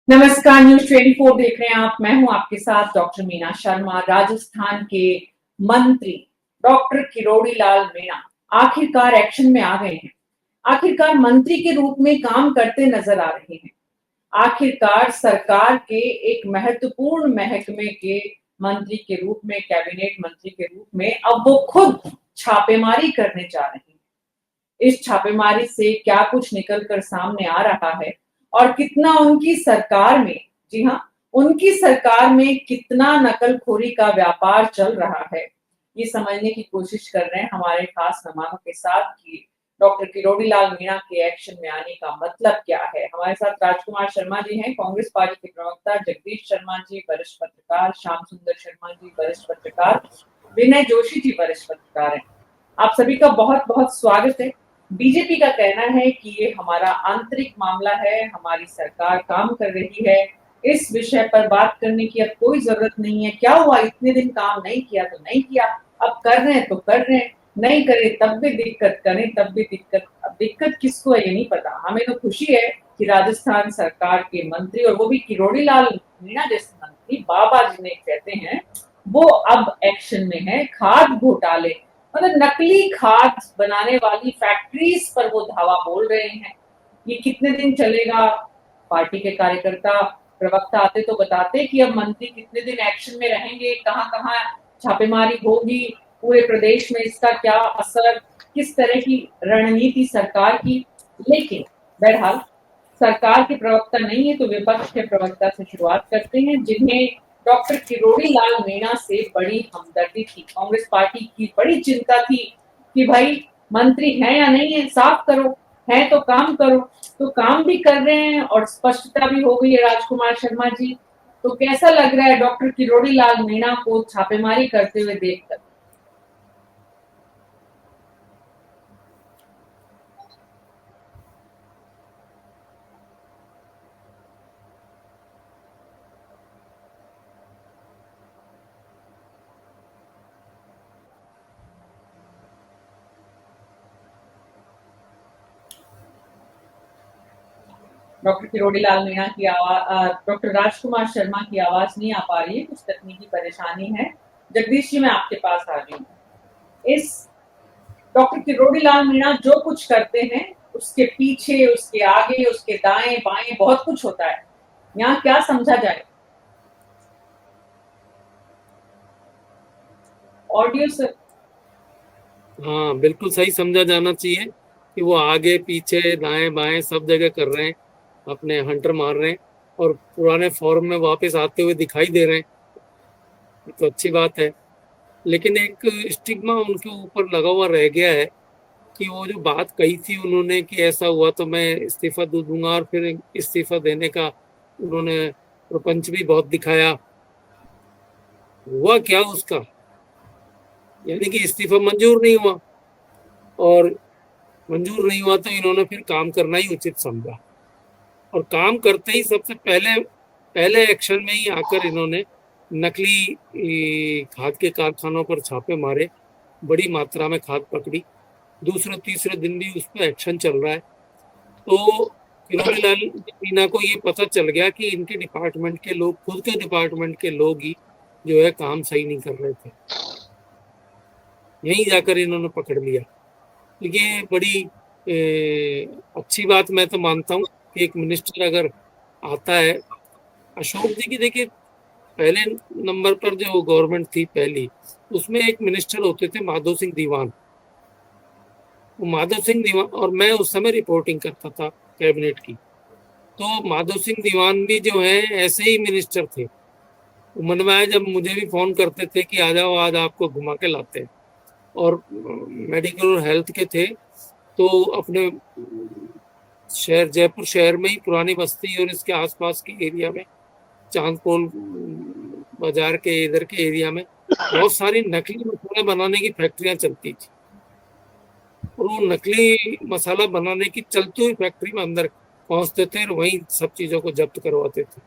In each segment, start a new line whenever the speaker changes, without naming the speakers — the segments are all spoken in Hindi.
नमस्कार, न्यूज़ 24 देख रहे हैं आप। मैं हूं आपके साथ डॉक्टर मीना शर्मा। राजस्थान के मंत्री डॉक्टर किरोड़ी लाल मीणा आखिरकार एक्शन में आ गए हैं। आखिरकार मंत्री के रूप में काम करते नजर आ रहे हैं। आखिरकार सरकार के एक महत्वपूर्ण महकमे के मंत्री के रूप में, कैबिनेट मंत्री के रूप में अब वो खुद छापेमारी करने जा रहे हैं। इस छापेमारी से क्या कुछ निकल कर सामने आ रहा है और कितना उनकी सरकार में, जी हाँ, उनकी सरकार में कितना नकलखोरी का व्यापार चल रहा है, ये समझने की कोशिश कर रहे हैं हमारे खास मेहमानों के साथ कि डॉक्टर किरोड़ी लाल मीणा के एक्शन में आने का मतलब क्या है। हमारे साथ राजकुमार शर्मा जी हैं, कांग्रेस पार्टी के प्रवक्ता, जगदीश शर्मा जी वरिष्ठ पत्रकार, श्याम सुंदर शर्मा जी वरिष्ठ पत्रकार, विनय जोशी जी वरिष्ठ पत्रकार हैं। आप सभी का बहुत-बहुत स्वागत है। बीजेपी का कहना है कि ये हमारा आंतरिक मामला है, हमारी सरकार काम कर रही है, इस विषय पर बात करने की अब कोई ज़रूरत नहीं है। क्या हुआ, इतने दिन काम नहीं किया तो नहीं किया, अब कर रहे हैं तो कर रहे हैं, नहीं करे तब भी दिक्कत, करें तब भी दिक्कत। अब दिक्कत किसको है ये नहीं पता। हमें तो खुशी है कि राजस्थान सरकार के मंत्री, और वो भी किरोड़ी लाल मीणा जैसे मंत्री, बाबा जिन्हें कहते हैं, वो अब एक्शन में है। खाद घोटाले, मतलब नकली खाद बनाने वाली फैक्ट्रीज पर वो धावा बोल रहे हैं। ये कितने दिन चलेगा? पार्टी के कार्यकर्ता, प्रवक्ता आते तो बताते कि अब मंत्री कितने दिन एक्शन में रहेंगे, कहाँ-कहाँ छापेमारी होगी, पूरे प्रदेश में इसका क्या असर, किस तरह की रणनीति सरकार की। लेकिन बहरहाल सरकार के प्रवक्ता नहीं है तो विपक्ष के प्रवक्ता से शुरुआत करते हैं, जिन्हें डॉक्टर किरोड़ी लाल मीणा से बड़ी हमदर्दी थी। कांग्रेस पार्टी की बड़ी चिंता थी कि भाई मंत्री है या नहीं है, साफ करो, है तो काम करो। तो काम भी कर रहे हैं और स्पष्टता भी हो गई है राजकुमार शर्मा जी। तो कैसा लग रहा है डॉक्टर किरोड़ी लाल मीणा को छापेमारी करते हुए देखकर? डॉक्टर किरोड़ी लाल मीणा की आवाज, डॉक्टर राजकुमार शर्मा की आवाज नहीं आ पा रही है, कुछ तकनीकी परेशानी है। जगदीश जी, मैं आपके पास आ रही हूँ। इस डॉक्टर किरोड़ी लाल मीणा जो कुछ करते हैं, उसके पीछे, उसके आगे, उसके दाएं बाएं बहुत कुछ होता है। यहाँ क्या समझा जाए? ऑडियो से।
हाँ, बिल्कुल सही समझा जाना चाहिए कि वो आगे पीछे दाएं बाएं सब जगह कर रहे हैं, अपने हंटर मार रहे हैं और पुराने फॉर्म में वापस आते हुए दिखाई दे रहे हैं। ये तो अच्छी बात है, लेकिन एक स्टिग्मा उनके ऊपर लगा हुआ रह गया है कि वो जो बात कही थी उन्होंने कि ऐसा हुआ तो मैं इस्तीफा दे दूंगा, और फिर इस्तीफा देने का उन्होंने प्रपंच भी बहुत दिखाया। हुआ क्या उसका? यानी कि इस्तीफा मंजूर नहीं हुआ, और मंजूर नहीं हुआ तो इन्होंने फिर काम करना ही उचित समझा, और काम करते ही सबसे पहले पहले एक्शन में ही आकर इन्होंने नकली खाद के कारखानों पर छापे मारे, बड़ी मात्रा में खाद पकड़ी। दूसरे तीसरे दिन भी उस पर एक्शन चल रहा है। तो किरोड़ी लाल मीणा को ये पता चल गया कि इनके डिपार्टमेंट के लोग, खुद के डिपार्टमेंट के लोग ही जो है काम सही नहीं कर रहे थे। यहीं जाकर इन्होंने पकड़ लिया। ये बड़ी अच्छी बात मैं तो मानता हूँ कि एक मिनिस्टर अगर आता है। अशोक जी की देखिए, पहले नंबर पर जो गवर्नमेंट थी पहली, उसमें एक मिनिस्टर होते थे माधो सिंह दीवान। वो माधो सिंह दीवान, और मैं उस समय रिपोर्टिंग करता था कैबिनेट की, तो माधो सिंह दीवान भी जो है ऐसे ही मिनिस्टर थे। मन में आया जब मुझे भी फोन करते थे कि आ जाओ आज आपको घुमा के लाते हैं, और मेडिकल और हेल्थ के थे। तो अपने शहर, जयपुर शहर में ही पुरानी बस्ती और इसके आसपास के एरिया में, चांदपोल बाजार के इधर के एरिया में बहुत सारी नकली मसाला बनाने की फैक्ट्रियां चलती थी, और वो नकली मसाला बनाने की चलती हुई फैक्ट्री में अंदर पहुंचते थे और वहीं सब चीजों को जब्त करवाते थे।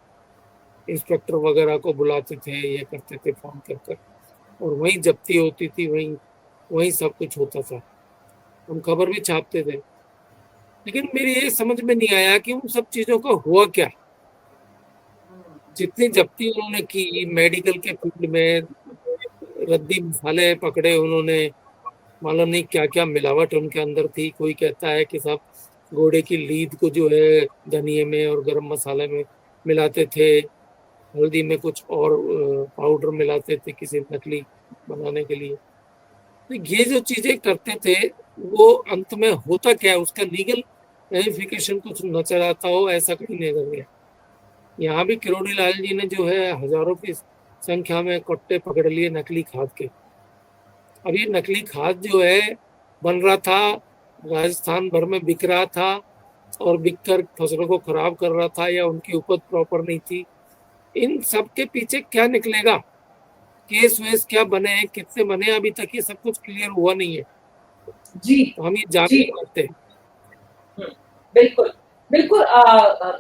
इंस्पेक्टर वगैरह को बुलाते थे, ये करते थे फोन कर कर, और वहीं जब्ती होती थी, वहीं वहीं सब कुछ होता था। हम खबर भी छापते थे। लेकिन मेरी ये समझ में नहीं आया कि उन सब चीजों का हुआ क्या। जितनी जब्ती उन्होंने की मेडिकल के फील्ड में, रद्दी मसाले पकड़े उन्होंने, मालूम नहीं क्या क्या मिलावट उनके अंदर थी। कोई कहता है कि साहब घोड़े की लीद को जो है धनिये में और गरम मसाले में मिलाते थे, हल्दी में कुछ और पाउडर मिलाते थे किसी नकली बनाने के लिए। तो ये जो चीजें करते थे वो अंत में होता क्या है, उसका लीगल रेमिफिकेशन कुछ नजर आता हो, ऐसा कहीं नहीं नजर गया। यहाँ भी किरोड़ी लाल जी ने जो है हजारों की संख्या में कट्टे पकड़ लिए नकली खाद के। अब ये नकली खाद जो है बन रहा था, राजस्थान भर में बिक रहा था और बिककर फसलों को खराब कर रहा था, या उनकी उपज प्रॉपर नहीं थी। इन सब के पीछे क्या निकलेगा, केस वेस क्या बने हैं, कितने बने, अभी तक ये सब कुछ क्लियर हुआ नहीं है।
जी
तो हम ये जान
जी
नहीं पाते।
बिल्कुल बिल्कुल।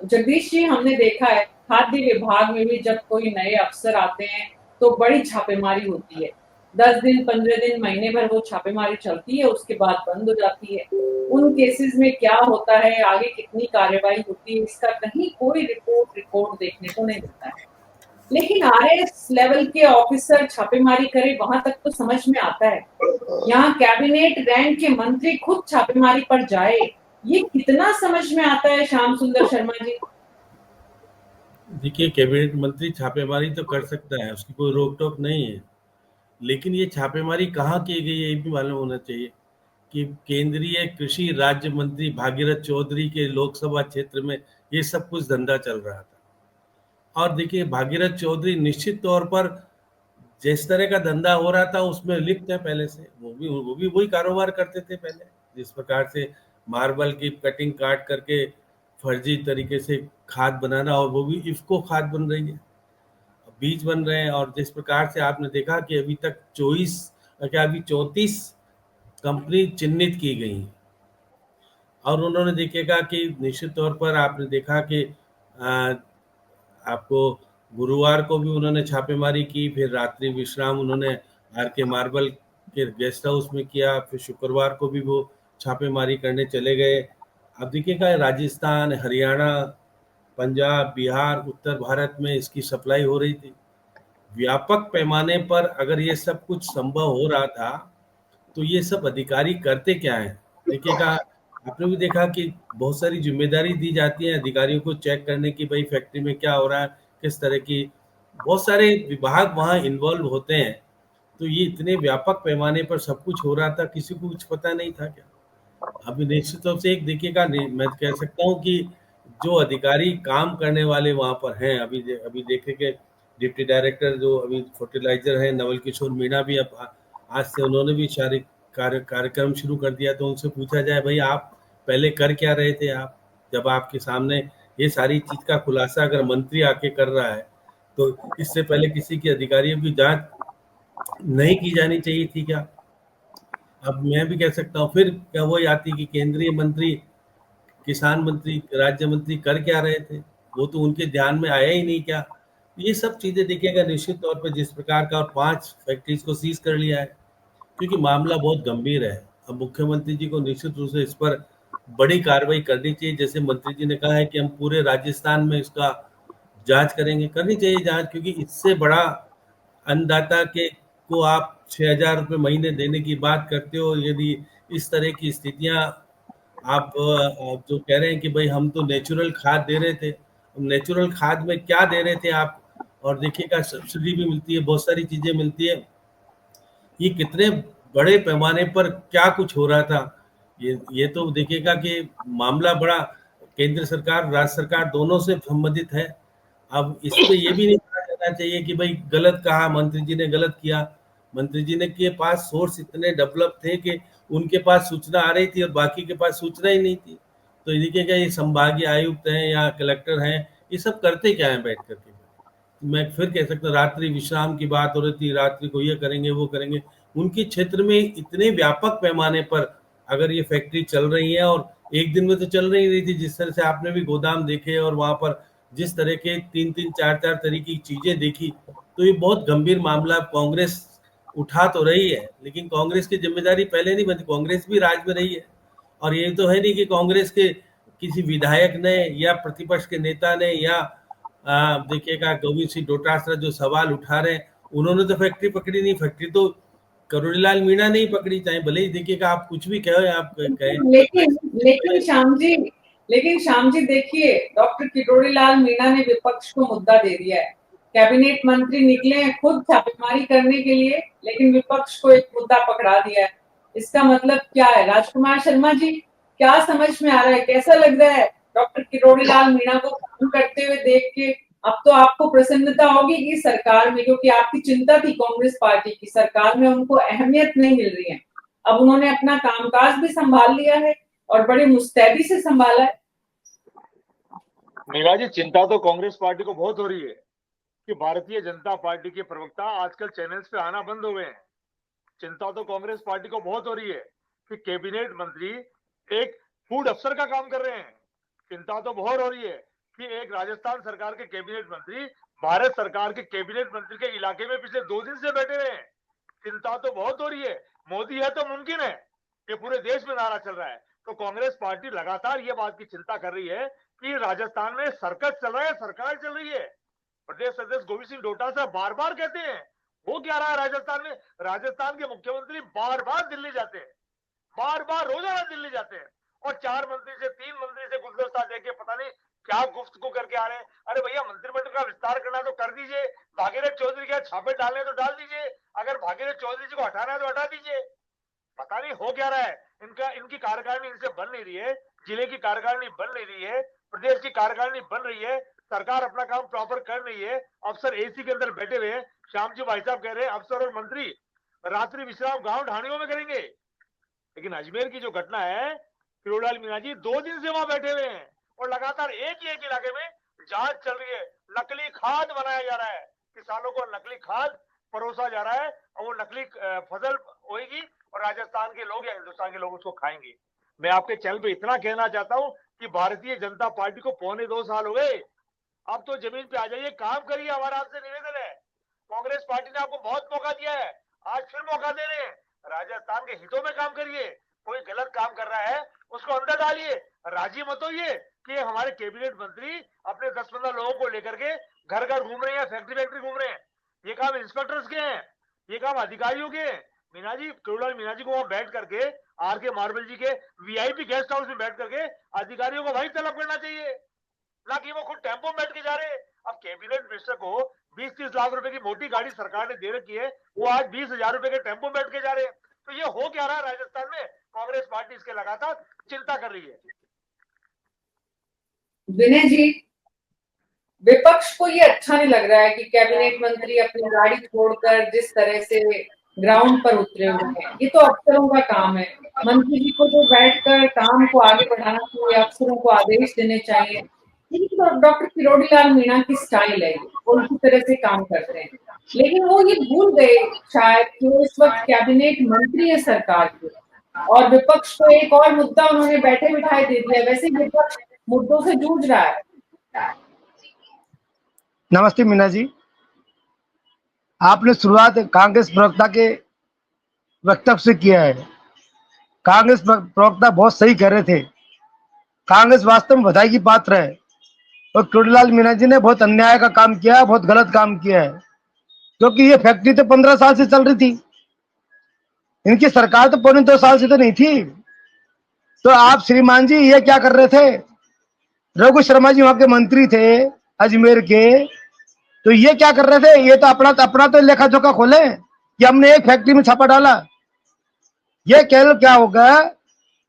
जगदीश जी, हमने देखा है खाद्य विभाग में भी जब कोई नए अफसर आते हैं तो बड़ी छापेमारी होती है। 10 दिन 15 दिन महीने भर वो छापेमारी चलती है, उसके बाद बंद हो जाती है। उन केसेस में क्या होता है, आगे कितनी कार्रवाई होती है, इसका कहीं कोई रिपोर्ट देखने को नहीं मिलता है। लेकिन आरएस लेवल के ऑफिसर छापेमारी करे वहां तक तो समझ में आता है। यहाँ कैबिनेट रैंक के मंत्री खुद छापेमारी पर जाए, ये कितना समझ में आता है श्याम सुंदर शर्मा जी?
देखिए, कैबिनेट मंत्री छापेमारी तो कर सकता है, उसकी कोई रोक टोक नहीं है। लेकिन ये छापेमारी कहाँ की गई है ये भी मालूम होना चाहिए कि केंद्रीय कृषि राज्य मंत्री भागीरथ चौधरी के लोकसभा क्षेत्र में ये सब कुछ धंधा चल रहा था। और देखिए, भागीरथ चौधरी निश्चित तौर पर जिस तरह का धंधा हो रहा था उसमें लिप्त है पहले से। वो भी वही कारोबार करते थे पहले, जिस प्रकार से मार्बल की कटिंग काट करके फर्जी तरीके से खाद बनाना, और वो भी इफ्को खाद बन रही है, बीज बन रहे हैं। और जिस प्रकार से आपने देखा कि अभी तक 34 कंपनी चिन्हित की गई हैं। और उन्होंने देखेगा कि निश्चित तौर पर आपने देखा कि आ, आपको गुरुवार को भी उन्होंने छापेमारी की, फिर रात्रि विश्राम उन्होंने आर के मार्बल के गेस्ट हाउस में किया, फिर शुक्रवार को भी वो छापेमारी करने चले गए। अब देखिएगा, राजस्थान, हरियाणा, पंजाब, बिहार, उत्तर भारत में इसकी सप्लाई हो रही थी। व्यापक पैमाने पर अगर ये सब कुछ संभव हो रहा था तो ये सब अधिकारी करते क्या हैं? देखिएगा, आपने भी देखा कि बहुत सारी जिम्मेदारी दी जाती है अधिकारियों को चेक करने की, भाई फैक्ट्री में क्या हो रहा है, किस तरह की, बहुत सारे विभाग वहाँ इन्वॉल्व होते हैं। तो ये इतने व्यापक पैमाने पर सब कुछ हो रहा था, किसी को कुछ पता नहीं था क्या? अभी निश्चित रूप से एक देखिएगा, मैं कह सकता हूँ कि जो अधिकारी काम करने वाले वहाँ पर हैं, अभी देखे कि डिप्टी डायरेक्टर जो अभी फर्टिलाइजर है नवल किशोर मीणा भी अब आज से उन्होंने भी शारीरिक कार्यक्रम शुरू कर दिया। तो उनसे पूछा जाए, भाई आप पहले कर क्या रहे थे? आप जब आपके सामने ये सारी चीज का खुलासा अगर मंत्री आके कर रहा है तो इससे पहले किसी की अधिकारियों की जांच नहीं की जानी चाहिए थी क्या? अब मैं भी कह सकता हूँ, फिर क्या वही आती कि केंद्रीय मंत्री, किसान मंत्री, राज्य मंत्री कर क्या रहे थे? वो तो उनके ध्यान में आया ही नहीं क्या? ये सब चीजें देखिएगा, निश्चित तौर पर जिस प्रकार का, और 5 फैक्ट्रीज को सीज कर लिया है क्योंकि मामला बहुत गंभीर है। अब मुख्यमंत्री जी को निश्चित रूप से इस पर बड़ी कार्रवाई करनी चाहिए। जैसे मंत्री जी ने कहा है कि हम पूरे राजस्थान में इसका जांच करेंगे, करनी चाहिए जांच, क्योंकि इससे बड़ा अन्नदाता के को आप 6,000 रुपये महीने देने की बात करते हो। यदि इस तरह की स्थितियां आप जो कह रहे हैं कि भाई हम तो नेचुरल खाद दे रहे थे, नेचुरल खाद में क्या दे रहे थे आप? और देखिएगा, सब्सिडी भी मिलती है, बहुत सारी चीजें मिलती है। ये कितने बड़े पैमाने पर क्या कुछ हो रहा था, ये तो देखिएगा कि मामला बड़ा, केंद्र सरकार राज्य सरकार दोनों से संबंधित है। अब इस पे ये भी नहीं कहा जाना चाहिए कि भाई गलत कहा, मंत्री जी ने गलत किया। मंत्री जी ने के पास सोर्स इतने डेवलप थे कि उनके पास सूचना आ रही थी और बाकी के पास सूचना ही नहीं थी। तो ये देखिएगा, ये संभागीय आयुक्त हैं या कलेक्टर हैं, ये सब करते क्या है बैठ करके? मैं फिर कह सकता हूँ, रात्रि विश्राम की बात हो रही थी, रात्रि को ये करेंगे वो करेंगे। उनके क्षेत्र में इतने व्यापक पैमाने पर अगर ये फैक्ट्री चल रही है, और एक दिन में तो चल नहीं थी, जिस तरह से आपने भी गोदाम देखे और वहां पर जिस तरह के 3-3 4-4 तरह की चीजें देखी, तो ये बहुत गंभीर मामला कांग्रेस उठा तो रही है। लेकिन कांग्रेस की जिम्मेदारी पहले नहीं बनती, कांग्रेस भी राज में रही है। और ये तो है नहीं कि कांग्रेस के किसी विधायक ने या प्रतिपक्ष के नेता ने या देखिएगा गोविंद सिंह डोटासरा जो सवाल उठा रहे हैं, उन्होंने तो फैक्ट्री पकड़ी नहीं, फैक्ट्री तो करोड़ीलाल मीणा ने ही पकड़ी। चाहे भले ही देखिएगा आप कुछ भी कहे, आप कहें
लेकिन श्याम जी देखिए, डॉक्टर किरोड़ी लाल मीणा ने विपक्ष को मुद्दा दे दिया है। कैबिनेट मंत्री निकले हैं खुद छापेमारी करने के लिए, लेकिन विपक्ष को एक मुद्दा पकड़ा दिया है। इसका मतलब क्या है? राजकुमार शर्मा जी, क्या समझ में आ रहा है, कैसा लग रहा है डॉक्टर किरोड़ी लाल मीणा को काम करते हुए देख के? अब तो आपको प्रसन्नता होगी कि सरकार में, क्योंकि आपकी चिंता थी कांग्रेस पार्टी की सरकार में उनको अहमियत नहीं मिल रही है, अब उन्होंने अपना कामकाज भी संभाल लिया है और बड़े मुस्तैदी से संभाला है।
मीरा जी, चिंता तो कांग्रेस पार्टी को बहुत हो रही है कि भारतीय जनता पार्टी के प्रवक्ता आजकल चैनल्स पे आना बंद हो गए हैं। चिंता तो कांग्रेस पार्टी को बहुत हो रही है कि कैबिनेट मंत्री एक फूड अफसर का काम कर रहे हैं। चिंता तो बहुत हो रही है कि एक राजस्थान सरकार के कैबिनेट मंत्री भारत सरकार के कैबिनेट मंत्री के इलाके में पिछले 2 दिन से बैठे हुए हैं। चिंता तो बहुत हो रही है। मोदी है तो मुमकिन है, ये पूरे देश में नारा चल रहा है। तो कांग्रेस पार्टी लगातार ये बात की चिंता कर रही है कि राजस्थान में सर्कस चल रहा है, सरकार चल रही है। प्रदेश अध्यक्ष गोविंद सिंह डोटासरा बार बार कहते हैं वो क्या रहा है राजस्थान में। राजस्थान के मुख्यमंत्री बार बार दिल्ली जाते हैं, बार बार रोजाना दिल्ली जाते हैं और 4 मंत्री से 3 मंत्री से गुलदस्ता देके पता नहीं क्या गुफ्तगू करके आ रहे हैं। अरे भैया, मंत्रिमंडल का विस्तार करना तो कर दीजिए, भागीरथ चौधरी के छापे डालने तो डाल दीजिए, अगर भागीरथ चौधरी जी को हटाना है तो हटा दीजिए। पता नहीं हो क्या रहा है इनकी कार्यकारिणी इनसे बन नहीं रही है, जिले की कार्यकारिणी बन नहीं रही है, प्रदेश की कार्यकारिणी बन रही है, सरकार अपना काम प्रॉपर कर रही है, अफसर एसी के अंदर बैठे हुए हैं। श्याम जी भाई साहब कह रहे हैं अफसर और मंत्री रात्रि विश्राम गांव ढाणियों में करेंगे, लेकिन अजमेर की जो घटना है, किरोड़ी लाल मीणा जी 2 दिन से वहां बैठे हुए हैं और लगातार एक ही एक इलाके में जांच चल रही है। नकली खाद बनाया जा रहा है, किसानों को नकली खाद परोसा जा रहा है और वो नकली फसल होगी और राजस्थान के लोग या हिंदुस्तान के लोग उसको खाएंगे। मैं आपके चैनल पे इतना कहना चाहता हूं कि भारतीय जनता पार्टी को 2.25 साल हो गए, अब तो जमीन पे आ जाइए, काम करिए, हमारा आपसे निवेदन है। कांग्रेस पार्टी ने आपको बहुत मौका दिया है, आज फिर मौका दे रहे हैं। राजस्थान के हितों में काम करिए, कोई गलत काम कर रहा है उसको अंदर डालिए, राजी मत होइए कि हमारे कैबिनेट मंत्री अपने 10-15 लोगों को लेकर के घर घर घूम रहे हैं, फैक्ट्री घूम रहे हैं। ये काम इंस्पेक्टर्स के हैं, ये काम अधिकारियों के हैं। मीणा जी, किरोड़ी लाल मीणा जी को वहां बैठ करके आर के मार्बल जी के वीआईपी गेस्ट हाउस में बैठ करके अधिकारियों को वही तलब करना चाहिए, ना कि वो खुद टेम्पो में बैठ के जा रहे हैं। अब कैबिनेट मिनिस्टर को 20-30 लाख रुपए की मोटी गाड़ी सरकार ने दे रखी है, वो आज 20,000 रुपए के टेम्पो में बैठ के जा रहे हैं। तो ये हो क्या रहा है राजस्थान में? कांग्रेस पार्टी इसके लगातार चिंता कर रही है।
विनय जी, विपक्ष को ये अच्छा नहीं लग रहा है कि कैबिनेट मंत्री अपनी गाड़ी छोड़कर जिस तरह से ग्राउंड पर उतरे हुए हैं। ये तो अफसरों का काम है, मंत्री जी को तो बैठकर काम को आगे बढ़ाना चाहिए, अफसरों को आदेश देने चाहिए। लेकिन तो डॉक्टर किरोड़ी लाल मीणा की स्टाइल है, वो उसी तरह से काम करते हैं, लेकिन वो ये भूल गए शायद कि वो इस वक्त कैबिनेट मंत्री है सरकार के, और विपक्ष को एक और मुद्दा उन्होंने बैठे बिठाए दे दिया। वैसे विपक्ष मुद्दों से जूझ रहा है।
नमस्ते मीना जी, आपने शुरुआत कांग्रेस प्रवक्ता के वक्तव्य से किया है। कांग्रेस प्रवक्ता बहुत सही कह रहे थे, कांग्रेस वास्तव में बधाई की पात्र है और किरोड़ी लाल मीणा जी ने बहुत अन्याय का काम किया है, बहुत गलत काम किया है, क्योंकि ये फैक्ट्री तो 15 साल से चल रही थी, इनकी सरकार तो 2.25 साल से तो नहीं थी। तो आप श्रीमान जी ये क्या कर रहे थे? रघु शर्मा जी वहां के मंत्री थे अजमेर के, तो ये क्या कर रहे थे? ये तो अपना तो लेखा जोखा खोले कि हमने एक फैक्ट्री में छापा डाला। ये क्या होगा?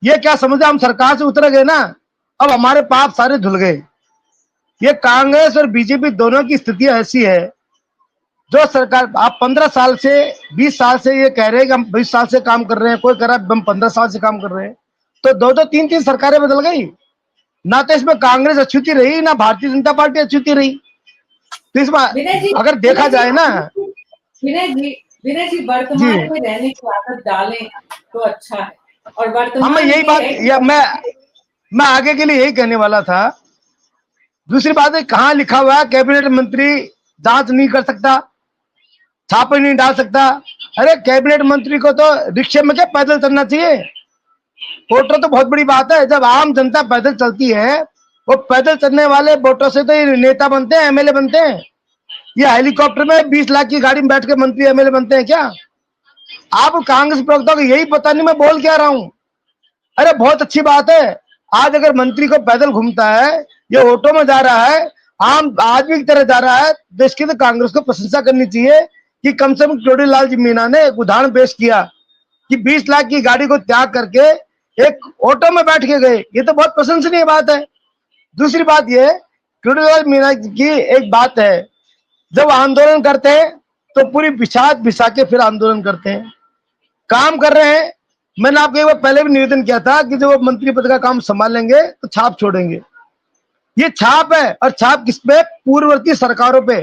ये क्या समझे? हम सरकार से उतर गए ना, अब हमारे पाप सारे धुल गए। ये कांग्रेस और बीजेपी दोनों की स्थिति ऐसी है, जो सरकार आप 15 साल से 20 साल से ये कह रहे हैं कि हम 20 साल से काम कर रहे हैं, कोई कह रहा है हम 15 साल से काम कर रहे हैं, तो 2-2 3-3 सरकारें बदल गई ना। तो इसमें कांग्रेस अछूती रही ना भारतीय जनता पार्टी अछूती रही। तो इस बार अगर देखा जाए ना,
विनय जी वर्तमान में रहने की आदत डालें तो अच्छा है, और वर्तमान
मैं यही बात मैं आगे के लिए यही कहने वाला था। दूसरी बात है, कहाँ लिखा हुआ है कैबिनेट मंत्री जांच नहीं कर सकता, छापे नहीं डाल सकता? अरे कैबिनेट मंत्री को तो रिक्शे में क्या पैदल चलना चाहिए? पोर्टर तो बहुत बड़ी बात है, जब आम जनता पैदल चलती है वो पैदल चलने वाले वोटों से तो ये नेता बनते हैं, एमएलए बनते हैं। ये हेलीकॉप्टर में 20 लाख की गाड़ी में बैठ के मंत्री एमएलए बनते हैं क्या? आप कांग्रेस प्रवक्ता को यही पता नहीं मैं बोल क्या रहा हूं। अरे बहुत अच्छी बात है, आज अगर मंत्री को पैदल घूमता है, ये ऑटो में जा रहा है, आम आदमी की तरह जा रहा है, तो इसकी तो कांग्रेस को प्रशंसा करनी चाहिए कि कम से कम किरोड़ीलाल जी मीणा ने एक उदाहरण पेश किया कि 20 लाख की गाड़ी को त्याग करके एक ऑटो में बैठ के गए। ये तो बहुत प्रशंसनीय बात है। दूसरी बात ये, किरोड़ीलाल मीणा की एक बात है, जब आंदोलन करते हैं तो पूरी बिछात बिछा के फिर आंदोलन करते हैं, काम कर रहे हैं। मैंने आपको एक बार पहले भी निवेदन किया था कि जब वो मंत्री पद का काम संभालेंगे तो छाप छोड़ेंगे। ये छाप है, और छाप किस पे? पूर्ववर्ती सरकारों पे,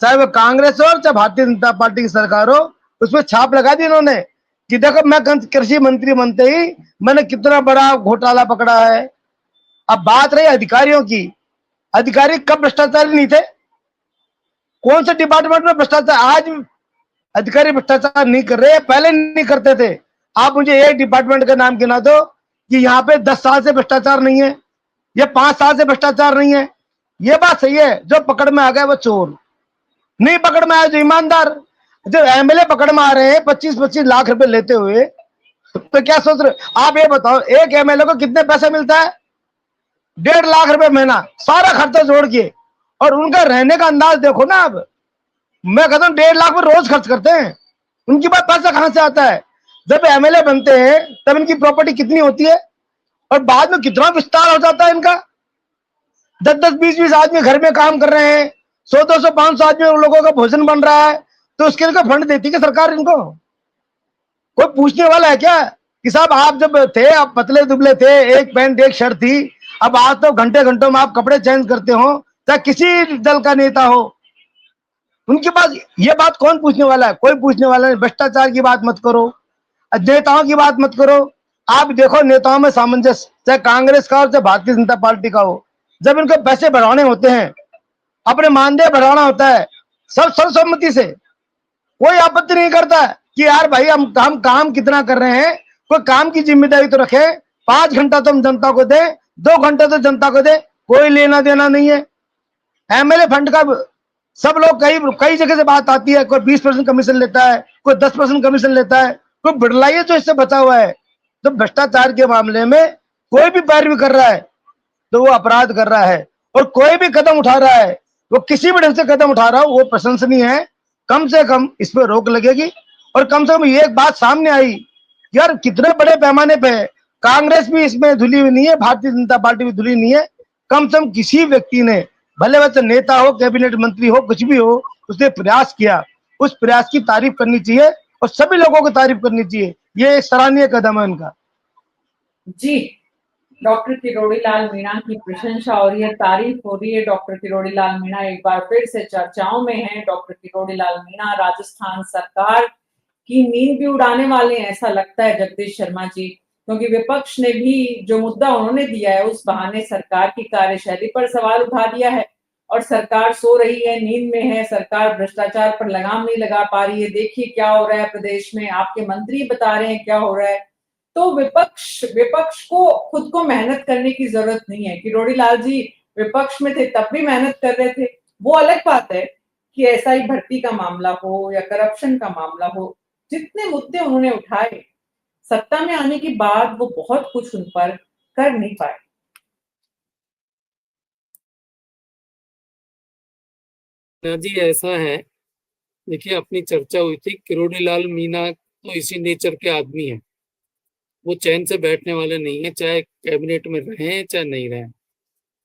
चाहे वो कांग्रेस हो चाहे भारतीय जनता पार्टी की सरकार हो, उसमें छाप लगा दी इन्होंने कि देखो मैं कृषि मंत्री बनते ही मैंने कितना बड़ा घोटाला पकड़ा है। अब बात रही अधिकारियों की, अधिकारी कब भ्रष्टाचारी नहीं थे? कौन से डिपार्टमेंट में भ्रष्टाचार? आज अधिकारी भ्रष्टाचार नहीं कर रहे, पहले नहीं करते थे। आप मुझे एक डिपार्टमेंट का नाम गिना दो कि यहाँ पे 10 साल से भ्रष्टाचार नहीं है या 5 साल से भ्रष्टाचार नहीं है। ये बात सही है, जो पकड़ में आ गया वो चोर, नहीं पकड़ में आया जो ईमानदार। जो एमएलए पकड़ में आ रहे हैं 25-25 लाख रुपए लेते हुए, तो क्या सोच रहे? आप ये बताओ, एक एमएलए को कितने पैसे मिलता है? 1.5 लाख रुपए महीना, सारा खर्चा जोड़ के। और उनका रहने का अंदाज देखो ना। अब मैं कहता हूँ 1.5 लाख में रोज खर्च करते हैं, उनके पास पैसा कहां से आता है? जब एमएलए बनते हैं तब इनकी प्रॉपर्टी कितनी होती है, और बाद में कितना विस्तार हो जाता है इनका। 10-10, 20-20 आदमी घर में काम कर रहे हैं, 100-200, 500 आदमी लोगों का भोजन बन रहा है, तो उसके लिए फंड देती है सरकार इनको? कोई पूछने वाला है क्या कि साहब आप जब थे आप पतले दुबले थे, एक पैंट एक शर्ट थी, अब आज तो घंटे घंटों में आप कपड़े चेंज करते हो, चाहे किसी दल का नेता हो। उनके पास ये बात कौन पूछने वाला है? कोई पूछने वाला नहीं। भ्रष्टाचार की बात मत करो, नेताओं की बात मत करो। आप देखो नेताओं में सामंजस्य, चाहे कांग्रेस का हो चाहे भारतीय जनता पार्टी का हो, जब इनको पैसे बढ़ाने होते हैं, अपने मानदेय बढ़ाना होता है, सब सर्वसम्मति से, कोई आपत्ति नहीं करता कि यार भाई हम काम कितना कर रहे हैं, कोई काम की जिम्मेदारी तो रखे। 5 घंटा तो हम जनता को दें, 2 घंटे तो जनता को दें, कोई लेना देना नहीं है। एमएलए फंड का सब लोग कई जगह से बात आती है, कोई 20% कमीशन लेता है, कोई 10% कमीशन लेता है, कोई बिड़लाई जो इससे बचा हुआ है। तो भ्रष्टाचार के मामले में कोई भी पैरवी कर रहा है तो वो अपराध कर रहा है, और कोई भी कदम उठा रहा है, वो किसी भी ढंग से कदम उठा रहा हो, वो प्रशंसनीय है। कम से कम इस पर रोक लगेगी। और कम से कम ये एक बात सामने आई, यार कितने बड़े पैमाने पे है, कांग्रेस भी इसमें धुली हुई नहीं है, भारतीय जनता पार्टी भी धुली नहीं है। कम से कम किसी व्यक्ति ने, भले वह नेता हो, कैबिनेट मंत्री हो, कुछ भी हो, उसने प्रयास किया, उस प्रयास की तारीफ करनी चाहिए और सभी लोगों को तारीफ करनी चाहिए। ये एक सराहनीय कदम है उनका।
जी, डॉक्टर किरोड़ीलाल मीणा की प्रशंसा और यह तारीफ हो रही है। डॉक्टर किरोड़ीलाल मीणा एक बार फिर से चर्चाओं में हैं। डॉक्टर किरोड़ीलाल मीणा राजस्थान सरकार की नींद भी उड़ाने वाले हैं, ऐसा लगता है जगदीश शर्मा जी, क्योंकि विपक्ष ने भी जो मुद्दा उन्होंने दिया है उस बहाने सरकार की कार्यशैली पर सवाल उठा दिया है। और सरकार सो रही है, नींद में है, सरकार भ्रष्टाचार पर लगाम नहीं लगा पा रही है, देखिए क्या हो रहा है प्रदेश में, आपके मंत्री बता रहे हैं क्या हो रहा है। तो विपक्ष को खुद को मेहनत करने की जरूरत नहीं है। किरोड़ीलाल जी विपक्ष में थे तब भी मेहनत कर रहे थे। वो अलग बात है कि ऐसा ही भर्ती का मामला हो या करप्शन का मामला हो, जितने मुद्दे उन्होंने उठाए, सत्ता में आने के बाद वो बहुत कुछ उन पर कर नहीं पाए।
जी ऐसा है, देखिए अपनी चर्चा हुई थी, किरोड़ीलाल मीणा तो इसी नेचर के आदमी हैं, वो चैन से बैठने वाले नहीं है, चाहे कैबिनेट में रहें चाहे नहीं रहें।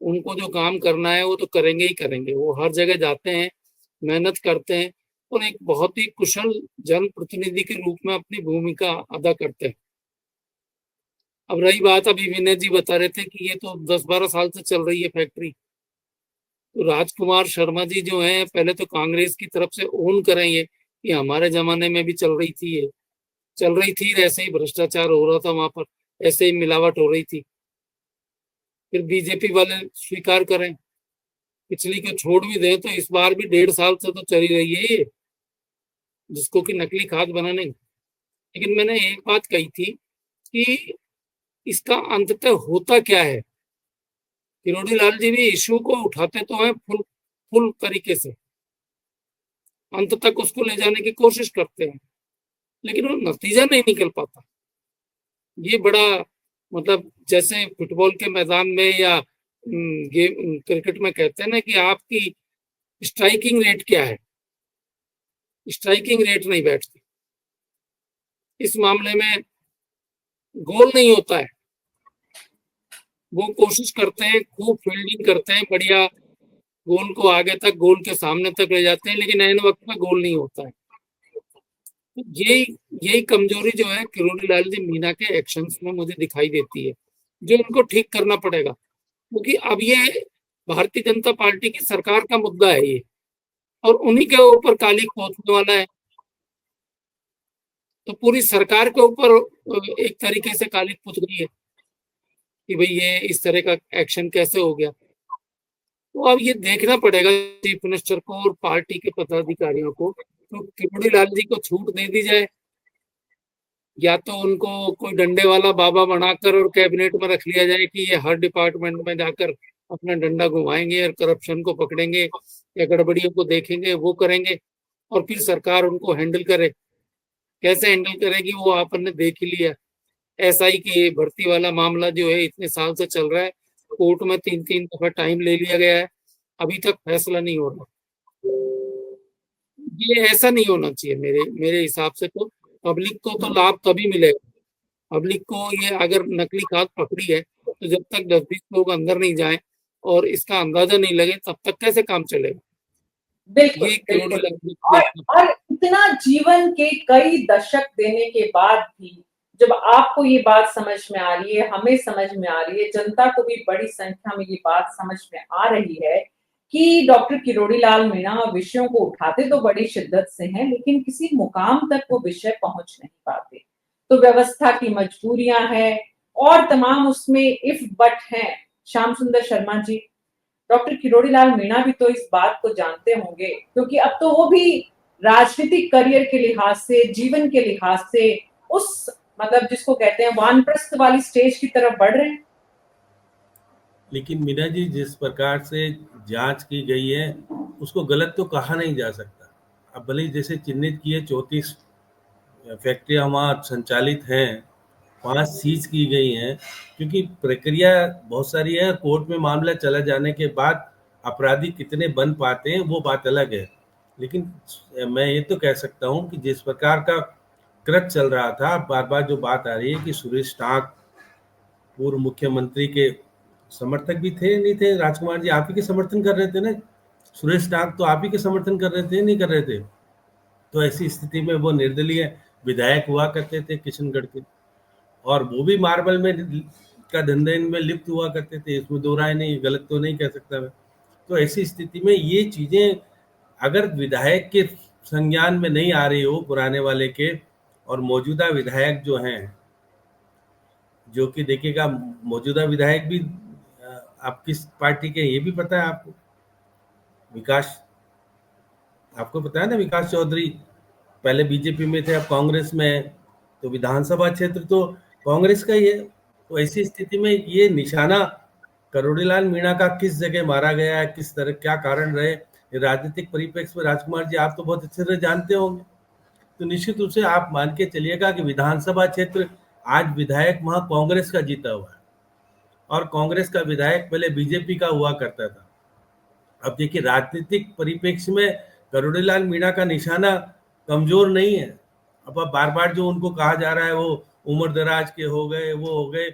उनको जो काम करना है वो तो करेंगे ही करेंगे। वो हर जगह जाते हैं, मेहनत करते हैं और एक बहुत ही कुशल जनप्रतिनिधि के रूप में अपनी भूमिका अदा करते हैं। अब रही बात, अभी विनय जी बता रहे थे कि ये तो 10-12 साल से चल रही है फैक्ट्री, तो राजकुमार शर्मा जी जो हैं, पहले तो कांग्रेस की तरफ से ओन करेंगे कि हमारे जमाने में भी चल रही थी, ये चल रही थी, ऐसे ही भ्रष्टाचार हो रहा था वहां पर, ऐसे ही मिलावट हो रही थी। फिर बीजेपी वाले स्वीकार करें, पिछली को छोड़ भी दें तो इस बार भी 1.5 साल से तो चली रही है ये, जिसको कि नकली खाद बनाने। लेकिन मैंने एक बात कही थी कि इसका अंततः होता क्या है, किरोड़ी लाल जी भी इशू को उठाते तो हैं फुल तरीके से, अंत तक उसको ले जाने की कोशिश करते हैं, लेकिन वो नतीजा नहीं निकल पाता। ये बड़ा मतलब जैसे फुटबॉल के मैदान में या गेम क्रिकेट में कहते हैं ना कि आपकी स्ट्राइकिंग रेट क्या है, स्ट्राइकिंग रेट नहीं बैठती। इस मामले में गोल नहीं होता है, वो कोशिश करते हैं, खूब फील्डिंग करते हैं, बढ़िया गोल को आगे तक, गोल के सामने तक ले जाते हैं, लेकिन ऐन वक्त में गोल नहीं होता है। तो यही कमजोरी जो है किरोड़ी लाल जी मीणा के एक्शंस में मुझे दिखाई देती है, जो उनको ठीक करना पड़ेगा, क्योंकि अब ये भारतीय जनता पार्टी की सरकार का मुद्दा है ये, और उन्हीं के ऊपर कालिक पहुंचने वाला है। तो पूरी सरकार के ऊपर एक तरीके से कालिक पुत गई है कि भाई ये इस तरह का एक्शन कैसे हो गया। तो अब ये देखना पड़ेगा चीफ मिनिस्टर को और पार्टी के पदाधिकारियों को, तो किरोड़ी लाल जी को छूट दे दी जाए, या तो उनको कोई डंडे वाला बाबा बनाकर और कैबिनेट में रख लिया जाए कि ये हर डिपार्टमेंट में जाकर अपना डंडा घुमाएंगे और करप्शन को पकड़ेंगे या गड़बड़ियों को देखेंगे, वो करेंगे, और फिर सरकार उनको हैंडल करे। कैसे हैंडल करेगी वो आपने देख ही लिया। एसआई की भर्ती वाला मामला जो है इतने साल से चल रहा है, कोर्ट में 3-3 दफा टाइम ले लिया गया है, अभी तक फैसला नहीं हो रहा। ये ऐसा नहीं होना चाहिए मेरे हिसाब से। तो पब्लिक को तो लाभ तभी मिलेगा, पब्लिक को ये अगर नकली खाद पकड़ी है तो जब तक 10-20 लोग अंदर नहीं जाएं और इसका अंदाजा नहीं लगे तब तक कैसे काम चलेगा।
बिल्कुल,
ये
बिल्कुल। और इतना जीवन के कई दशक देने के बाद भी जब आपको ये बात समझ में आ रही है, हमें समझ में आ रही है, जनता को भी बड़ी संख्या में ये बात समझ में आ रही है कि डॉक्टर किरोड़ी लाल मीणा विषयों को उठाते तो बड़ी शिद्दत से हैं, लेकिन किसी मुकाम तक वो विषय पहुंच नहीं पाते। तो व्यवस्था की मजबूरियां हैं और तमाम उसमें इफ बट हैं। श्याम सुंदर शर्मा जी, डॉक्टर किरोड़ी लाल मीणा भी तो इस बात को जानते होंगे, क्योंकि अब तो वो भी राजनीतिक करियर के लिहाज से, जीवन के लिहाज से उस मतलब जिसको कहते हैं वानप्रस्थ वाली स्टेज की तरफ बढ़ रहे हैं।
लेकिन मीना जी, जिस प्रकार से जांच की गई है उसको गलत तो कहा नहीं जा सकता। अब भले ही जैसे चिन्हित किए 34 फैक्ट्रियां वहाँ संचालित हैं, 5 सीज की गई हैं, क्योंकि प्रक्रिया बहुत सारी है। कोर्ट में मामला चला जाने के बाद अपराधी कितने बन पाते हैं वो बात अलग है। लेकिन मैं ये तो कह सकता हूँ कि जिस प्रकार का कृत्य चल रहा था, बार बार जो बात आ रही है कि सुरेश टांक पूर्व मुख्यमंत्री के समर्थक भी थे, नहीं थे? राजकुमार जी आप ही के समर्थन कर रहे थे ना, सुरेश टांक तो आप ही के समर्थन कर रहे थे, नहीं कर रहे थे? तो ऐसी स्थिति में वो निर्दलीय विधायक हुआ करते थे किशनगढ़ के, और वो भी मार्बल में का धंधे में लिप्त हुआ करते थे, इसमें दो राय नहीं, गलत तो नहीं कह सकता मैं। तो ऐसी स्थिति में ये चीजें अगर विधायक के संज्ञान में नहीं आ रही हो पुराने वाले के, और मौजूदा विधायक जो हैं, जो कि देखिएगा मौजूदा विधायक भी आप किस पार्टी के ये भी पता है आपको? विकास, आपको पता है ना, विकास चौधरी पहले बीजेपी में थे, अब कांग्रेस में है, तो विधानसभा क्षेत्र तो कांग्रेस का ही है। तो ऐसी स्थिति में ये निशाना किरोड़ी लाल मीणा का किस जगह मारा गया है, किस तरह क्या कारण रहे, राजनीतिक परिप्रेक्ष्य में राजकुमार जी आप तो बहुत अच्छे से जानते होंगे। तो निश्चित रूप से आप मान के चलिएगा कि विधानसभा क्षेत्र आज विधायक वहां कांग्रेस का जीता हुआ है, और कांग्रेस का विधायक पहले बीजेपी का हुआ करता था। अब देखिए राजनीतिक परिप्रेक्ष्य में किरोड़ी लाल मीणा का निशाना कमजोर नहीं है। अब बार बार जो उनको कहा जा रहा है वो उम्र दराज के हो गए, वो हो गए,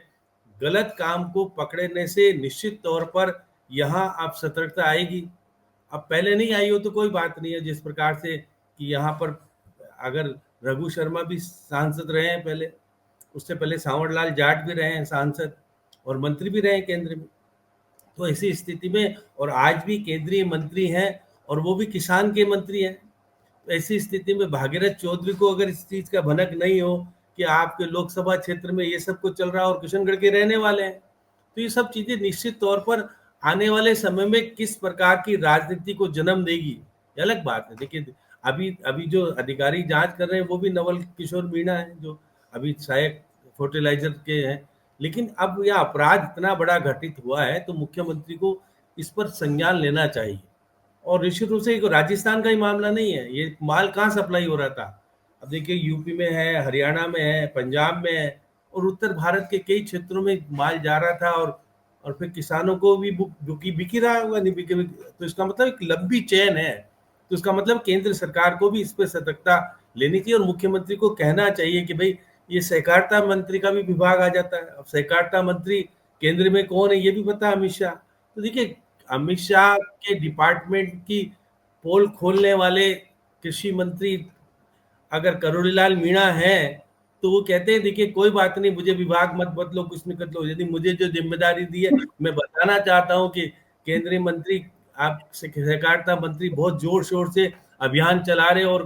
गलत काम को पकड़ने से निश्चित तौर पर यहाँ अब सतर्कता आएगी। अब पहले नहीं आई हो तो कोई बात नहीं है, जिस प्रकार से कि यहाँ पर अगर रघु शर्मा भी सांसद रहे हैं पहले, उससे पहले सांवर लाल जाट भी रहे हैं सांसद और मंत्री भी रहे हैं केंद्र में। तो ऐसी स्थिति में, और आज भी केंद्रीय मंत्री हैं और वो भी किसान के मंत्री हैं, तो ऐसी स्थिति में भागीरथ चौधरी को अगर इस चीज का भनक नहीं हो कि आपके लोकसभा क्षेत्र में ये सब कुछ चल रहा है और किशनगढ़ के रहने वाले हैं, तो ये सब चीजें निश्चित तौर पर आने वाले समय में किस प्रकार की राजनीति को जन्म देगी, ये अलग बात है। देखिए अभी अभी जो अधिकारी जांच कर रहे हैं वो भी नवल किशोर मीणा है, जो अभी सहायक फर्टिलाइजर के हैं, लेकिन अब यह अपराध इतना बड़ा घटित हुआ है तो मुख्यमंत्री को इस पर संज्ञान लेना चाहिए। और निश्चित रूप से ये राजस्थान का ही मामला नहीं है, ये माल कहाँ सप्लाई हो रहा था। अब देखिए यूपी में है, हरियाणा में है, पंजाब में है और उत्तर भारत के कई क्षेत्रों में माल जा रहा था और फिर किसानों को भी बिक ही रहा होगा, नहीं बिके तो इसका मतलब एक लंबी चेन है। तो इसका मतलब केंद्र सरकार को भी इस पर सतर्कता लेनी चाहिए और मुख्यमंत्री को कहना चाहिए कि भाई ये सहकारिता मंत्री का भी विभाग आ जाता है। अब सहकारिता मंत्री केंद्र में कौन है ये भी पता है, अमित शाह। तो देखिए अमित शाह के डिपार्टमेंट की पोल खोलने वाले कृषि मंत्री अगर करोड़ीलाल मीणा है तो वो कहते हैं देखिए कोई बात नहीं, मुझे विभाग मत बदलो, कुछ नहीं कर लो, यदि मुझे जो जिम्मेदारी दी है मैं बताना चाहता हूं कि केंद्रीय मंत्री आप सहकारिता मंत्री बहुत जोर शोर से अभियान चला रहे और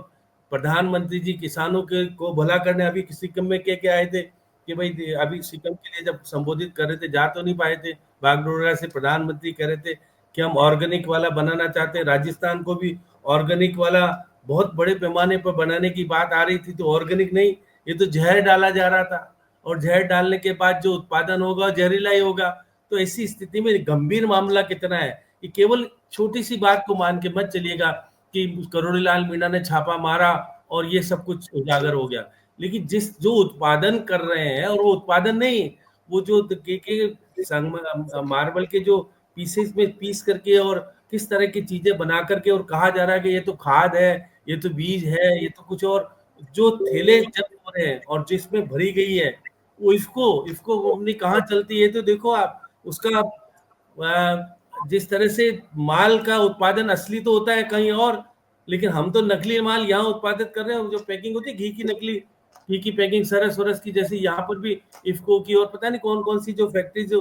प्रधानमंत्री जी किसानों के को भला करने अभी सिक्किम में कह के आए थे कि भाई अभी सिक्किम के लिए जब संबोधित कर रहे थे जा तो नहीं पाए थे, बागडोगरा से प्रधानमंत्री कह रहे थे कि हम ऑर्गेनिक वाला बनाना चाहते हैं। राजस्थान को भी ऑर्गेनिक वाला बहुत बड़े पैमाने पर बनाने की बात आ रही थी, तो ऑर्गेनिक नहीं, ये तो जहर डाला जा रहा था और जहर डालने के बाद जो उत्पादन होगा जहरीला ही होगा। तो ऐसी स्थिति में गंभीर मामला कितना है, ये केवल छोटी सी बात को मान के मत चलिएगा कि करोड़ीलाल मीणा ने छापा मारा और ये सब कुछ उजागर हो गया। लेकिन जो उत्पादन कर रहे हैं और वो उत्पादन नहीं, वो जो मार्बल के जो पीसेस में पीस करके और किस तरह की चीजें बना करके और कहा जा रहा है कि ये तो खाद है, ये तो बीज है, ये तो कुछ और, जो थैले जब्त हो रहे हैं और जिसमें भरी गई है वो इसको कंपनी कहाँ चलती है। तो देखो आप उसका जिस तरह से माल का उत्पादन असली तो होता है कहीं और, लेकिन हम तो नकली माल यहाँ उत्पादित कर रहे हैं। जो पैकिंग होती है घी की, नकली घी की पैकिंग सरस वरस की, जैसे यहाँ पर भी इफ्को की और पता नहीं कौन कौन सी जो फैक्ट्री जो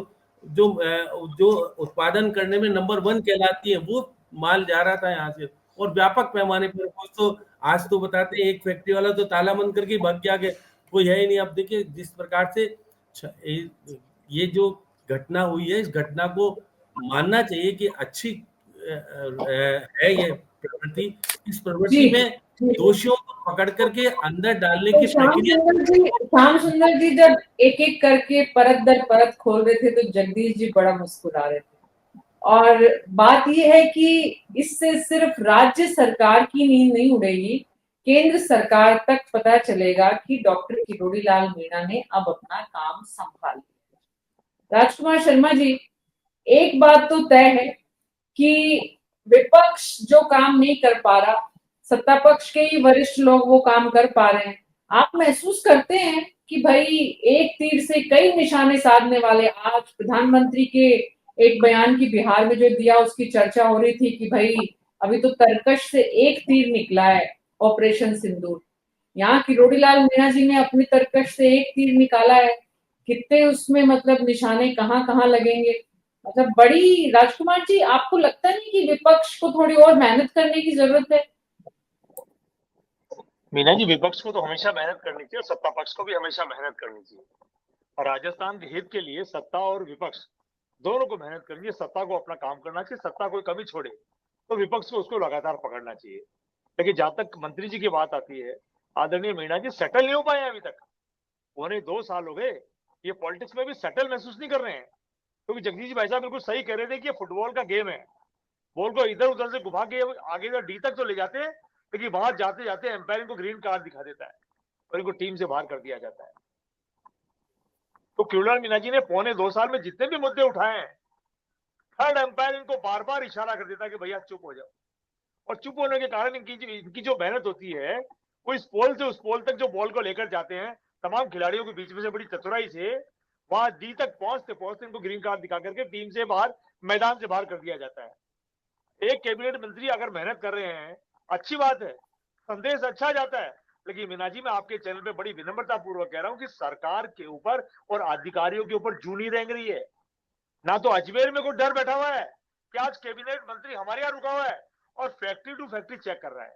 उत्पादन करने में नंबर 1 कहलाती है वो माल जा रहा था यहाँ से और व्यापक पैमाने पर। तो आज तो बताते हैं एक फैक्ट्री वाला तो ताला बंद करके भाग गया कि कोई है ही नहीं। अब देखिए जिस प्रकार से ये जो घटना हुई है, इस घटना को मानना चाहिए कि अच्छी है ये प्रवृत्ति। इस प्रवृत्ति में दोषियों को पकड़ करके अंदर डालने की प्रक्रिया।
श्याम सुंदर जी जब एक एक करके परत दर परत खोल रहे थे तो जगदीश जी बड़ा मुस्कुरा रहे थे। और बात यह है कि इससे सिर्फ राज्य सरकार की नींद नहीं उड़ेगी, केंद्र सरकार तक पता चलेगा कि डॉक्टर किरोड़ीलाल मीणा ने अब अपना काम संभाल लिया। राजकुमार शर्मा जी, एक बात तो तय है कि विपक्ष जो काम नहीं कर पा रहा, सत्ता पक्ष के ही वरिष्ठ लोग वो काम कर पा रहे हैं। आप महसूस करते हैं कि भाई एक तीर से कई निशाने साधने वाले, आज प्रधानमंत्री के एक बयान की बिहार में जो दिया उसकी चर्चा हो रही थी कि भाई अभी तो तरकश से एक तीर निकला है ऑपरेशन सिंदूर। यहाँ किरोड़ीलाल मीणा जी ने अपनी तरकश से एक तीर निकाला है, कितने उसमें मतलब निशाने कहाँ कहाँ लगेंगे, मतलब बड़ी। राजकुमार जी, आपको लगता नहीं कि विपक्ष को थोड़ी और मेहनत करने की जरूरत है?
मीना जी, विपक्ष को तो हमेशा मेहनत करनी चाहिए और सत्ता पक्ष को भी हमेशा मेहनत करनी चाहिए। और राजस्थान के हित के लिए सत्ता और विपक्ष दोनों को मेहनत करनी चाहिए। सत्ता को अपना काम करना चाहिए, सत्ता कोई कमी छोड़े तो विपक्ष को उसको लगातार पकड़ना चाहिए। लेकिन जहां तक मंत्री जी की बात आती है, आदरणीय मीणा जी सेटल नहीं हो पाए अभी तक। उन्हें 2 साल हो गए, ये पॉलिटिक्स में भी सेटल महसूस नहीं कर रहे हैं। क्योंकि जगदीश जी भाई साहब बिल्कुल सही कह रहे थे कि ये फुटबॉल का गेम है, बॉल को इधर उधर से घुमा के आगे डी तक तो ले जाते हैं, लेकिन वहां जाते जाते एम्पायर इनको ग्रीन कार्ड दिखा देता है और इनको टीम से बाहर कर दिया जाता है। तो किरोड़ीलाल मीणा जी ने 1.25 साल में जितने भी मुद्दे उठाए हैं, थर्ड एम्पायर इनको बार बार इशारा कर देता है कि भैया चुप हो जाओ। और चुप होने के कारण इनकी जो मेहनत होती है, वो इस पोल से उस पोल तक जो बॉल को लेकर जाते हैं, तमाम खिलाड़ियों के बीच में से बड़ी चतुराई से वहां डी तक पहुंचते पहुंचते इनको ग्रीन कार्ड दिखा करके टीम से बाहर, मैदान से बाहर कर दिया जाता है। एक कैबिनेट मंत्री अगर मेहनत कर रहे हैं, अच्छी बात है, संदेश अच्छा जाता है। लेकिन मीना जी, मैं आपके चैनल पे बड़ी विनम्रता पूर्वक कह रहा हूं कि सरकार के ऊपर और अधिकारियों के ऊपर जूनी रेंग रही है। ना तो अजमेर में कोई डर बैठा हुआ है कि आज कैबिनेट मंत्री हमारे यहाँ रुका हुआ है और फैक्ट्री टू फैक्ट्री चेक कर रहा है।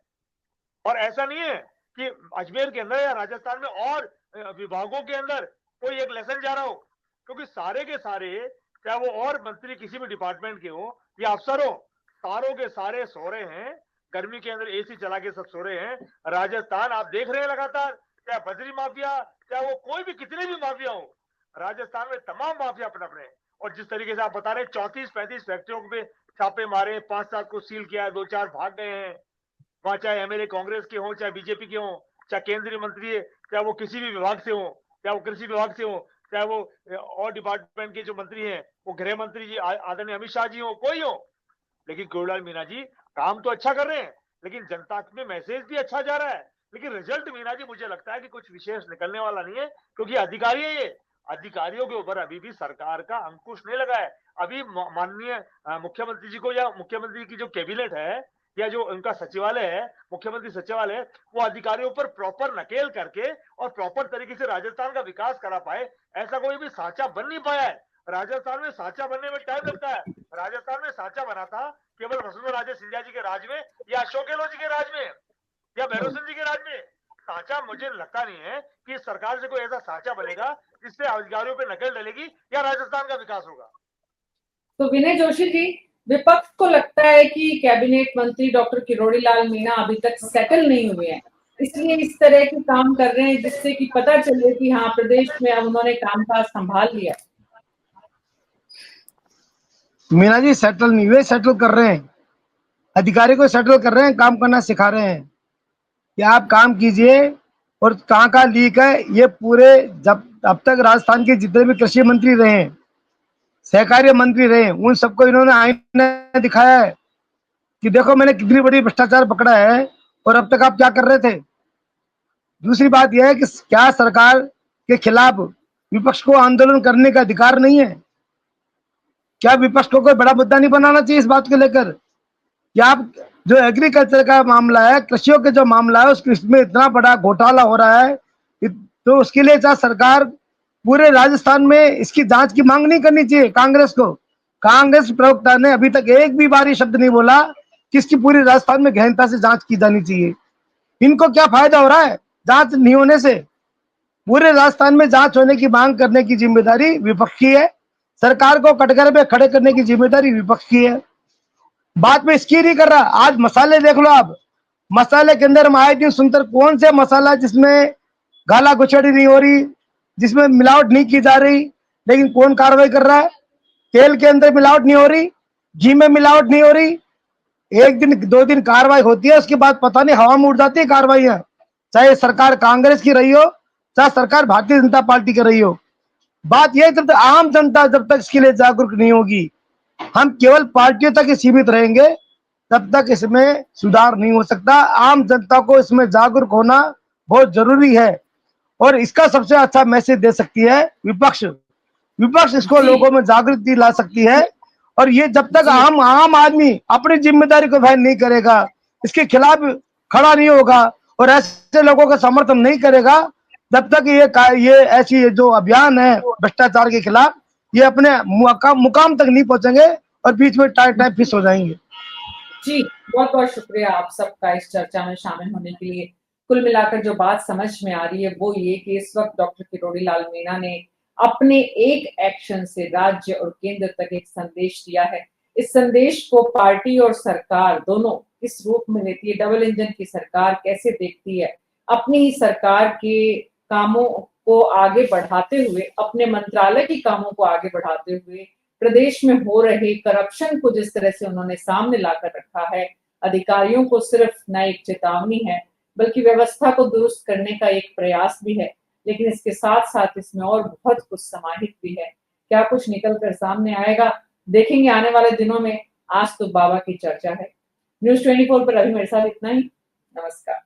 और ऐसा नहीं है कि अजमेर के अंदर या राजस्थान में और विभागों के अंदर कोई एक लेसन जा रहा हो, क्योंकि सारे के सारे, चाहे वो और मंत्री किसी भी डिपार्टमेंट के हो या अफसर हो, सारों के सारे सो रहे हैं। गर्मी के अंदर एसी चला के सब सो रहे हैं। राजस्थान आप देख रहे हैं लगातार, चाहे बजरी माफिया, चाहे वो कोई भी कितने भी माफिया हो, राजस्थान में तमाम माफिया पनप रहे हैं। और जिस तरीके से आप बता रहे 34-35 फैक्ट्रियों पे छापे मारे, 5-7 को सील किया, 2-4 भाग गए हैं। वहां चाहे एमएलए कांग्रेस के हों, चाहे बीजेपी के हों, चाहे केंद्रीय मंत्री है, चाहे वो किसी भी विभाग से हों, चाहे वो कृषि विभाग से हों, चाहे वो और डिपार्टमेंट के जो मंत्री हैं, वो गृह मंत्री जी आदरणीय अमित शाह जी हो, कोई हो, लेकिन किरोड़ीलाल मीणा जी काम तो अच्छा कर रहे हैं, लेकिन जनता में मैसेज भी अच्छा जा रहा है, लेकिन रिजल्ट मीणा जी मुझे लगता है कि कुछ विशेष निकलने वाला नहीं है, क्योंकि अधिकारी है ये। अधिकारियों के ऊपर अभी भी सरकार का अंकुश नहीं लगा है। अभी माननीय मुख्यमंत्री जी को या मुख्यमंत्री की जो कैबिनेट है या जो उनका सचिवालय है, मुख्यमंत्री सचिवालय, वो अधिकारियों पर प्रॉपर नकेल करके और प्रॉपर तरीके से राजस्थान का विकास करा पाए, ऐसा कोई भी साँचा बन नहीं पाया है। राजस्थान में साँचा बनने में टाइम लगता है। राजस्थान में साँचा बना था केवल वसुंधरा राजे सिंधिया जी के राज में या अशोक गहलोत जी के राज में या भैरव सिंह जी के राज में। साँचा मुझे लगता नहीं है कि इस सरकार से कोई ऐसा साँचा बनेगा जिससे अधिकारियों पे नकेल डलेगी या राजस्थान का विकास होगा।
तो विनय जोशी जी, विपक्ष को लगता है कि कैबिनेट मंत्री डॉक्टर किरोड़ीलाल मीणा अभी तक सेटल नहीं हुए हैं, इसलिए इस तरह के काम कर रहे हैं जिससे कि पता चले कि हाँ, प्रदेश में अब उन्होंने कामकाज संभाल लिया।
मीणा जी सेटल नहीं हुए, सेटल कर रहे हैं, अधिकारी को सेटल कर रहे हैं, काम करना सिखा रहे हैं कि आप काम कीजिए। और कहाँ कहाँ लीक है ये पूरे, जब अब तक राजस्थान के जितने भी कृषि मंत्री रहे हैं, सहकारिता मंत्री रहे हैं, उन सबको इन्होंने आईना दिखाया है कि देखो मैंने कितनी बड़ी भ्रष्टाचार पकड़ा है और अब तक आप क्या कर रहे थे। दूसरी बात यह है कि क्या सरकार के खिलाफ विपक्ष को आंदोलन करने का अधिकार नहीं है? क्या विपक्ष को कोई बड़ा मुद्दा नहीं बनाना चाहिए इस बात को लेकर कि आप जो एग्रीकल्चर का मामला है, कृषियों के जो मामला है, उसमें इतना बड़ा घोटाला हो रहा है, तो उसके लिए क्या सरकार पूरे राजस्थान में इसकी जांच की मांग नहीं करनी चाहिए कांग्रेस को? कांग्रेस प्रवक्ता ने अभी तक एक भी बार ये शब्द नहीं बोला कि इसकी पूरी राजस्थान में गहनता से जांच की जानी चाहिए। इनको क्या फायदा हो रहा है जांच नहीं होने से? पूरे राजस्थान में जांच होने की मांग करने की जिम्मेदारी विपक्ष की है, सरकार को कटघरे पे खड़े करने की जिम्मेदारी विपक्ष की है। बात में इसकी नहीं कर रहा। आज मसाले देख लो आप, मसाले के अंदर हम आए दिन सुनकर कौन से मसाला जिसमें गाला गुचड़ी नहीं हो रही, जिसमें मिलावट नहीं की जा रही, लेकिन कौन कार्रवाई कर रहा है? तेल के अंदर मिलावट नहीं हो रही, घी में मिलावट नहीं हो रही, एक दिन 2 दिन कार्रवाई होती है, उसके बाद पता नहीं हवा में उड़ जाती है कार्रवाइयां, चाहे सरकार कांग्रेस की रही हो, चाहे सरकार भारतीय जनता पार्टी की रही हो। बात यह जब तक आम जनता जब तक इसके लिए जागरूक नहीं होगी, हम केवल पार्टियों तक ही सीमित रहेंगे, तब तक इसमें सुधार नहीं हो सकता। आम जनता को इसमें जागरूक होना बहुत जरूरी है और इसका सबसे अच्छा मैसेज दे सकती है विपक्ष। विपक्ष इसको लोगों में जागृति ला सकती है और ये जब तक आम आदमी अपनी जिम्मेदारी को वहन नहीं करेगा, इसके खिलाफ खड़ा नहीं होगा और ऐसे लोगों का समर्थन नहीं करेगा, जब तक ये ऐसी जो अभियान है भ्रष्टाचार के खिलाफ, ये अपने मुकाम तक नहीं पहुंचेंगे और बीच में टाइम फिस हो जाएंगे।
जी, बहुत बहुत शुक्रिया आप सबका इस चर्चा में शामिल होने के लिए। कुल मिलाकर जो बात समझ में आ रही है वो ये कि इस वक्त डॉक्टर किरोड़ीलाल मीणा ने अपने एक एक्शन से राज्य और केंद्र तक एक संदेश दिया है। इस संदेश को पार्टी और सरकार दोनों किस रूप में लेती है, डबल इंजन की सरकार कैसे देखती है, अपनी ही सरकार के कामों को आगे बढ़ाते हुए, अपने मंत्रालय के कामों को आगे बढ़ाते हुए, प्रदेश में हो रहे करप्शन को जिस तरह से उन्होंने सामने लाकर रखा है, अधिकारियों को सिर्फ न एक चेतावनी है बल्कि व्यवस्था को दुरुस्त करने का एक प्रयास भी है, लेकिन इसके साथ साथ इसमें और बहुत कुछ समाहित भी है। क्या कुछ निकल कर सामने आएगा देखेंगे आने वाले दिनों में। आज तो बाबा की चर्चा है। न्यूज़ 24 पर अभी मेरे साथ इतना ही। नमस्कार।